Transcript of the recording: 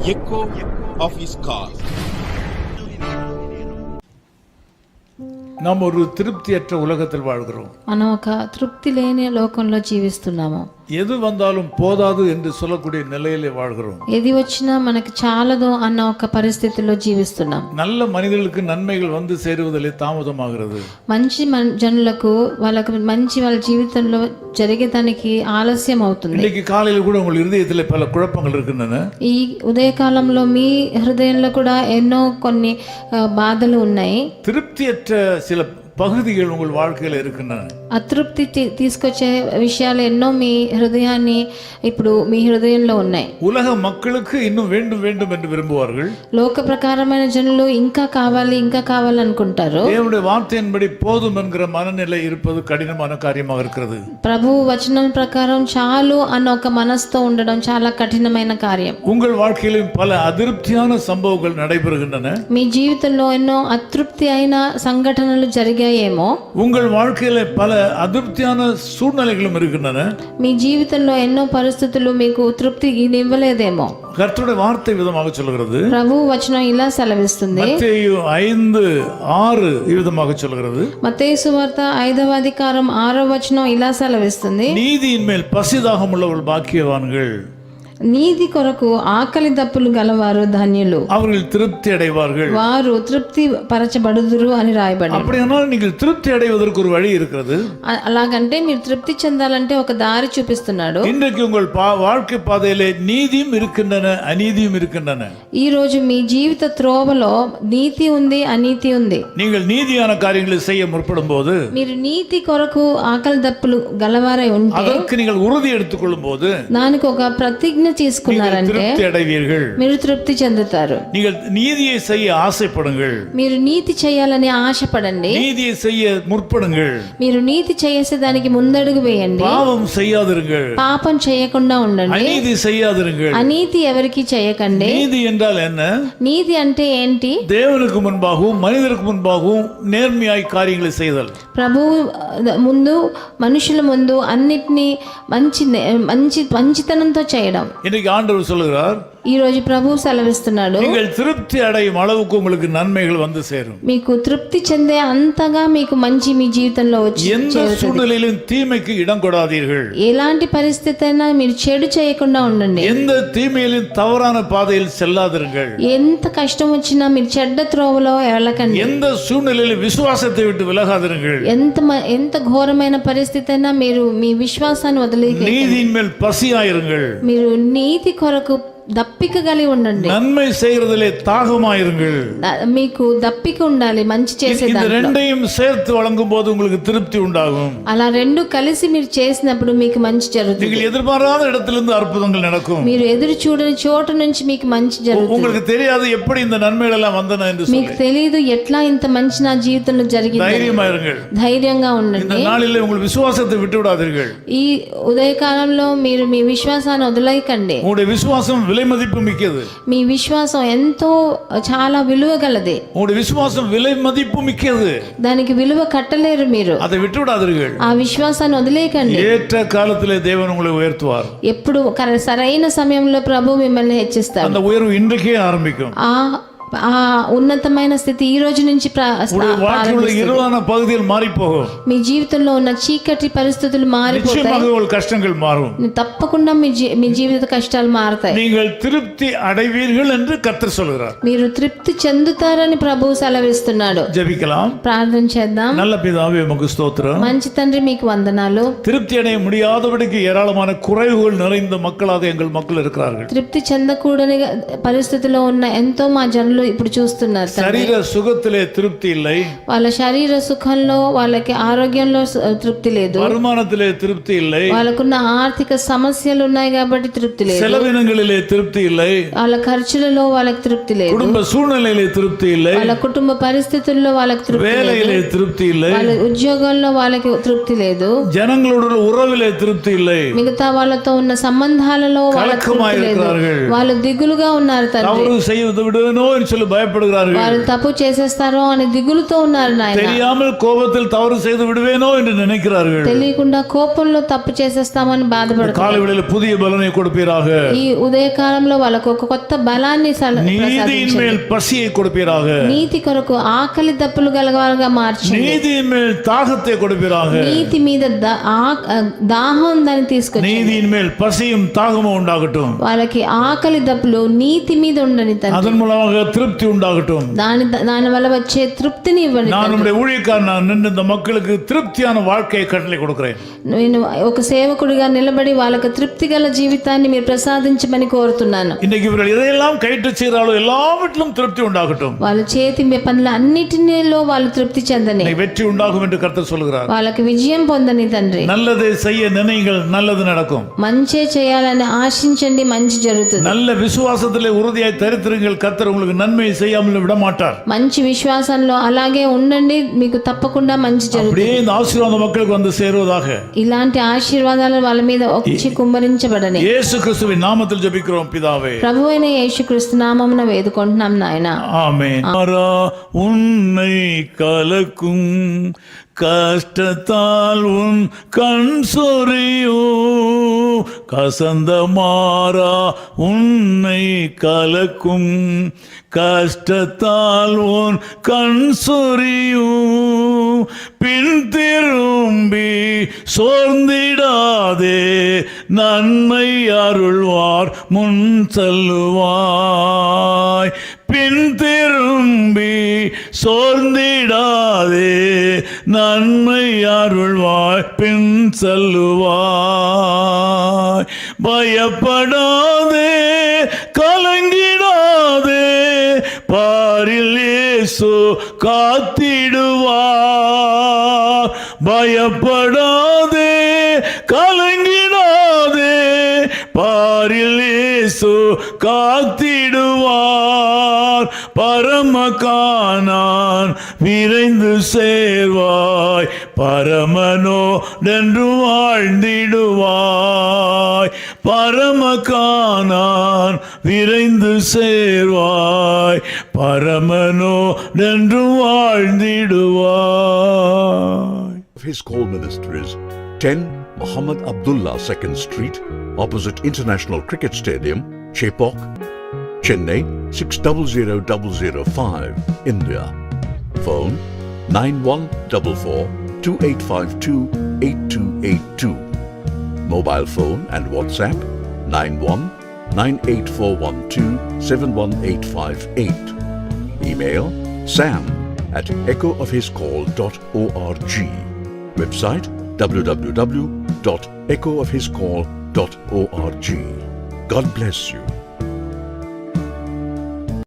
echo of his call. நாம் ஒரு திருப்தியற்ற உலகத்தில் வாழ்கிறோம். మనం ఒక తృప్తి లేని లోకంలో జీవిస్తున్నాము. எது வந்தாலும் போதாது என்று சொல்லக்கூடிய நிலையிலே வாழ்கிறோம். ఏది వచ్చినా మనకి చాలదు అన్న ఒక పరిస్థితిలో జీవిస్తున్నాం. நல்ல மனிதர்களுக்கு நன்மைகள் வந்து சேருவதிலே தாமதமாகிறது. మంచి జనులకు వాళ్ళకి మంచి వాళ్ళ జీవితంలో జరిగేదానికి ఆలస్యం అవుతుంది. இன்னைக்கு காலையில் கூட உங்கள் இதயத்திலே பல குழப்பங்கள் இருக்கின்றன. ఈ ఉదయకాలంలో మీ హృదయంలో కూడా ఎన్నో కొన్ని బాధలు ఉన్నాయి. திருப்தியற்ற சில பகுதிகள் உங்கள் வாழ்க்கையில் இருக்கின்றன. అతృప్తి తీసుకొచ్చే విషయాలు ఎన్నో మీ హృదయాన్ని ఇప్పుడు మీ హృదయంలో ఉన్నాయి. உலக மக்களுக்கு இன்னும் வேண்டும் வேண்டும் என்று விரும்புவார்கள். లోక ప్రకారమైన జనులు ఇంకా కావాలి అనుకుంటారు. தேவனுடைய வார்த்தையின்படி போதும் என்கிற மனநிலை இருப்பது கடினமான காரியமாக இருக்கிறது. ప్రభు వచనం ప్రకారం చాలు అన్న ఒక మనసుతో ఉండడం చాలా కఠినమైన కార్యం. உங்கள் வாழ்க்கையிலும் பல அதிருப்தியான சம்பவங்கள் நடைபெறுகின்றன. మీ జీవితంలో ఎన్నో అతృప్తి అయిన సంఘటనలు జరిగాయేమో. உங்கள் வாழ்க்கையில பல அதிருப்தியான சூழ்நிலைகளும் இருக்கின்றன. మీ జీవితంలో ఎన్నో పరిస్థితులు మీకు తృప్తి ఇవ్వలేదేమో. கர்த்தருடைய வார்த்தை விதமாக சொல்கிறது. ప్రభు వచనం ఇలా సెలవిస్తుంది. மத்தேயு 5:6 விதமாக சொல்கிறது. మత్తయి సువార్త 5వ అధ్యాయం 6వ వచనం ఇలా సెలవిస్తుంది. நீதியின் மேல் பசிதாகம் உள்ளவர்கள் பாக்கியவான்கள். నీతి కొరకు ఆకలి దప్పులు గలవారు ధన్యులు, அவர்கள் திருப்தி அடைவார்கள், వారు తృప్తి పరచబడుదురు అని రాయబడింది. அப்படியானால் நீங்கள் திருப்தி அடைவதற்கு ஒரு வழி இருக்கிறது. అలాగంటే మీరు తృప్తి చెందాలంటే ఒక దారి చూపిస్తున్నాడు. இன்றைக்கு உங்கள் வாழ்க்கை பாதையிலே நீதியும் இருக்கின்றன, அநீதியும் இருக்கின்றன. ఈ రోజు మీ జీవిత త్రోవలో నీతి ఉంది, అనీతి ఉంది. நீங்கள் நீதியான காரியங்களை செய்ய முற்படும் போது, మీరు నీతి కొరకు ఆకలి దప్పులు గలవారై ఉంటే, அதற்கு நீங்கள் உறுதி எடுத்துக்கொள்ளும் போது, దానికి ఒక ప్రతిజ్ఞ తీసుకున్నారంటే మీరు తృప్తి చెందుతారు. நீங்கள் நீதியை செய்ய ஆசைப்படுங்கள், మీరు నీతి చేయాలని ఆశపడండి, நீதியை செய்ய முற்படுங்கள், మీరు నీతి చేసే దానికి ముందడుగు వేయండి, பாவம் செய்யாதிருங்கள், పాపం చేయకుండా ఉండండి, அநீதி செய்யாதிருங்கள். అనీతి ఎవరికి చేయకండి. நீதி என்றால் என்ன? నీతి అంటే ఏంటి? தேவனுக்கு முன்பாகவும் மனிதருக்கு முன்பாகவும் நேர்மையாய் காரியங்களை செய்தல். ప్రభువు ముందు మనుషుల ముందు అన్నిటినీ మంచితనంతో చేయడం. இன்னைக்கு ஆண்டவர் சொல்லுகிறார், ఈ రోజు ప్రభు సెలవిస్తున్నాడు, நீங்கள் திருப்தி அடையும் அளவுக்கு உங்களுக்கு நன்மைகள் வந்து சேரும். మీకు తృప్తి చెందే అంతగా మీకు మంచి మీ జీవితంలో వచ్చి எந்த சூழ்நிலையிலும் தீமைக்கு இடம் கொடாதீர்கள். ఎలాంటి పరిస్థితి అయినా మీరు చెడు చేయకుండా ఉండండి. எந்த தீமையிலும் தவறான பாதையில் செல்லாதிருங்கள். ఎంత కష్టం వచ్చినా మీరు చెడ్డ త్రోవలో వెళ్ళకండి. எந்த சூழ்நிலையிலும் விசுவாசத்தை விட்டு விலகாதிருங்கள். ఎంత ఘోరమైన పరిస్థితి అయినా మీరు మీ విశ్వాసాన్ని వదిలేయండి. நீதியின் மேல் பசியாயிருங்கள். మీరు నీతి కొరకు దప్పిక కలిగి ఉండండి. நன்மை செய்கிறதிலே தாகமாயிருங்கள். మీకు దప్పిక ఉండాలి మంచి చేసే இந்த దాంట్లో. ரெண்டையும் சேர்த்து வழங்கும் போது உங்களுக்கு திருப்தி உண்டாகும். అలా రెండు కలిసి మీరు చేసినప్పుడు మీకు మంచి జరుగుతుంది. நீங்கள் எதிர்பாராத இடத்திலிருந்து அற்புதங்கள் நடக்கும். మీరు ఎదురు చూడని చోట నుంచి మీకు మంచి జరుగుతుంది. உங்களுக்கு தெரியாது எப்படி இந்த நன்மைகள் எல்லாம் வந்தன என்று சொல்லி. మీకు తెలియదు ఎట్లా ఇంత మంచి నా జీవితంలో జరిగింది. தைரியமாயிருங்கள். ధైర్యంగా இந்த ఉండండి. நாளிலே உங்கள் விசுவாசத்தை விட்டு விடாதீர்கள். ఈ ఉదయకాలంలో మీరు మీ విశ్వాసాన్ని వదిలేయకండి. உங்களுடைய விசுவாசம் விலை மதிப்பு மிக்கது. మీ విశ్వాసం ఎంతో చాలా విలువ గలది. உங்களுடைய விசுவாசம் விலை மதிப்பு மிக்கது. దానికి విలువ కట్టలేరు మీరు. அதை விட்டு விடாதீர்கள். ఆ విశ్వాసాన్ని వదిలేయకండి. ஏற்ற காலத்திலே தேவன் உங்களை உயர்த்துவார். ఎప్పుడు సరైన సమయంలో ప్రభు మిమ్మల్ని హెచ్చిస్తారు. அந்த உயர்வு இன்றைக்கே ஆரம்பிக்கும். ఆ ఉన్నతమైన స్థితి ఈ రోజు నుంచి இருளான பகுதியில் மாறி போகும். మీ జీవితంలో ఉన్న చీకటి పరిస్థితులు మారిపోతాయి. கஷ்டங்கள் மாறும். తప్పకుండా మీ జీవిత కష్టాలు మారతాయి. நீங்கள் திருப்தி அடைவீர்கள் என்று கர்த்தர் சொல்கிறார். మీరు తృప్తి చెందుతారని ప్రభువు సెలవిస్తున్నాడు. ஜெபிக்கலாம். ప్రార్థన చేద్దాం. நல்ல பிதாவே உமக்கு ஸ்தோத்திரம். మంచి తండ్రి మీకు వందనాలు. திருப்தி அடைய முடியாதபடிக்கு ஏராளமான குறைவுகள் நிறைந்த மக்களாக எங்கள் மக்கள் இருக்கிறார்கள். తృప్తి చెందకూడని పరిస్థితిలో ఉన్న ఎంతో మా జనులు ఇప్పుడు చూస్తున్నారు. శరీర సుఖத்திலே திருப்தி இல்லை. వాళ్ళ శరీర సుఖంలో వాళ్ళకి ఆరోగ్యంలో తృప్తి లేదు. வருமானத்திலே திருப்தி இல்லை. వాళ్ళకున్న ఆర్థిక సమస్యలు ఉన్నాయి కాబట్టి తృప్తి లేదు. செலவினங்களிலே திருப்தி இல்லை. వాళ్ళ ఖర్చులలో వాళ్ళకి తృప్తి లేదు. குடும்ப சூழ்நிலையிலே திருப்தி இல்லை. వాళ్ళ కుటుంబ పరిస్థితుల్లో వాళ్ళకి తృప్తి లేదు. வேலையிலே திருப்தி இல்லை. వాళ్ళ ఉద్యోగంలో వాళ్ళకి తృప్తి లేదు. జనங்களோட உறவிலே திருப்தி இல்லை. మిగతా వాళ్ళతో ఉన్న సంబంధాలలో వాళ్ళకి తృప్తి లేదు. వాళ్ళు దిగులుగా ఉన్నారు తండ్రి. తవరు செய்வது விடுவேனோ சொல்லி பயப்படுகிறார்கள். వారు తప్పు చేసేస్తారో అని దిగులుతో ఉన్నారు నాయన. தெரியாமல் கோபத்தில் தவறு செய்து விடுவேனோ என்று நினைக்கிறார்கள். తెలియకుండా కోపంలో తప్పు చేసేస్తామని బాధపడుతున్నారు. காலைவேளையில் புதிய பலனை கொடுப்பீராக. ఈ ఉదయకాలంలో వాళ్ళకు ఒక కొత్త బలాన్ని நீதியின் மேல் பசியை கொடுப்பீராக. నీతి కొరకు ఆకలి దప్పులు గలవారుగా మార్చండి. நீதியின் மேல் தாகத்தை கொடுப்பீராக. నీతి మీద దాహం ఉందని తీసుకొచ్చి நீதியின் மேல் பசியும் தாகமும் உண்டாகட்டும். వాళ్ళకి ఆకలి దప్పులు నీతి మీద ఉండని తండ్రి. அதன் மூலமாக திருப்தி உண்டாகட்டும். దాని వల్ల వచ్చే తృప్తిని ఇవ్వండి. நான் நம்முடைய ஊழியக்காரன் நின்று இந்த மக்களுக்கு திருப்தியான வாழ்க்கையை கட்டளை கொடுக்கிறேன். నేను ఒక సేవకుడిగా నిలబడి వాళ్ళకి తృప్తి గల జీవితాన్ని మీరు ప్రసాదించమని కోరుతున్నాను. இன்னைக்கு இவர்கள் எதையெல்லாம் கைட்டு செய்கிறாளோ எல்லாவற்றிலும் திருப்தி உண்டாகட்டும். వాళ్ళ చేతి పనులు అన్నిటిలో వాళ్ళు తృప్తి చెందని வெற்றி உண்டாகும் என்று கர்த்தர் சொல்கிறார். వాళ్ళకి విజయం పొందని తండ్రి. நல்லதை செய்ய நினைங்கள், நல்லது நடக்கும். మంచి చేయాలని ఆశించండి, మంచి జరుగుతుంది. நல்ல விசுவாசத்திலே உறுதியாய் தரித்திருங்கள், கர்த்தர் உங்களுக்கு நன்மை செய்யாமல் விட மாட்டார். మంచి విశ్వాసంలో అలాగే ఉండండి, మీకు తప్పకుండా మంచి జరుగుతుంది. அப்படியே இந்த ஆசீர்வாதம் மக்களுக்கு வந்து சேருவதாக. ఇలాంటి ఆశీర్వాదాలు వాళ్ళ మీద వచ్చి కుమ్మరించబడని இயேசு கிறிஸ்துவின் நாமத்தில் ஜெபிக்கிறோம் பிதாவே. ప్రభువైన యేసుక్రీస్తు నామమున వేడుకుంటున్నాం నాయన. ஆமென். உன்னை கலக்கும் கஷ்டத்தால் உன் கண் சொறியோ, கசந்த மாறா உன்னை கலக்கும் கஷ்டத்தால் உன் கண் சொறியோ, பின் திரும்பி சோர்ந்திடாதே, நன்மை அருள்வார் முன் செல்லுவாய். பின் திரும்பி சோர்ந்திடாதே, நன்மை அருள்வாய் பின் செல்லுவாய். பயப்படாதே, கலங்கிடாதே, பாரில் இயேசு காத்திடுவார். பயப்படாதே, கலங்கிடாதே, பாரில் இயேசு காத்திடுவார். பரமகானான் விரைந்து சேர்வாய், பரமனோடென்று வாழ்ந்திடுவாய். பரமகானான் விரைந்து Servai, பரமனோடென்று வாழ்ந்திடுவாய். His call ministries 10 Muhammad Abdullah 2nd Street, opposite International Cricket Stadium, Chepauk, Chennai 600005, India. Phone 914428528282. Mobile phone and WhatsApp 919841271858. Email sam@echoofhiscall.org. Website www.echoofhiscall.org. God bless you.